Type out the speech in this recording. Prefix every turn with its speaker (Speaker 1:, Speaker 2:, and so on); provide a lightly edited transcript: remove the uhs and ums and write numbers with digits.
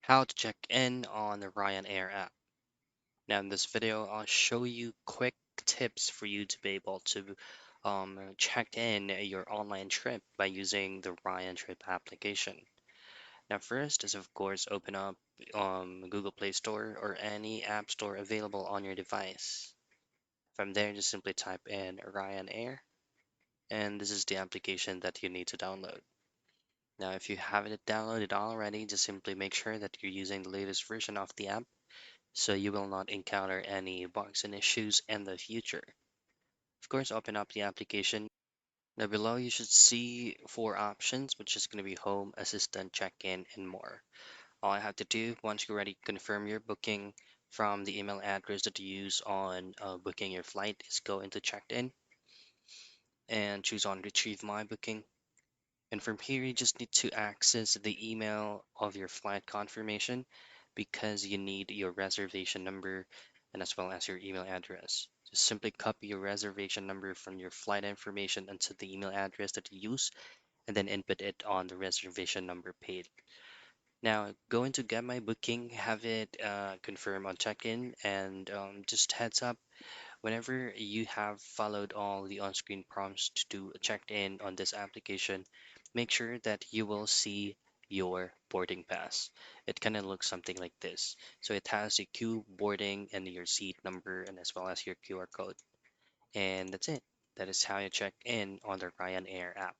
Speaker 1: How to check in on the Ryanair app. Now, in this video, I'll show you quick tips for you to be able to check in your online trip by using the Ryan Trip application. Now, first is of course open up Google Play Store or any app store available on your device. From there, just simply type in Ryanair, and this is the application that you need to download. Now, if you haven't downloaded already, just simply make sure that you're using the latest version of the app so you will not encounter any bugs and issues in the future. Of course, open up the application. Now below you should see four options, which is going to be home, assistant, check-in, and more. All I have to do once you already confirm your booking from the email address that you use on booking your flight is go into checked in and choose on retrieve my booking. And from here, you just need to access the email of your flight confirmation because you need your reservation number and as well as your email address. Just simply copy your reservation number from your flight information into the email address that you use and then input it on the reservation number page. Now, go into get my booking, have it confirm on check-in, and just heads up whenever you have followed all the on-screen prompts to do a check-in on this application, make sure that you will see your boarding pass. It kind of looks something like this. So it has the queue boarding and your seat number and as well as your QR code. And that's it. That is how you check in on the Ryanair app.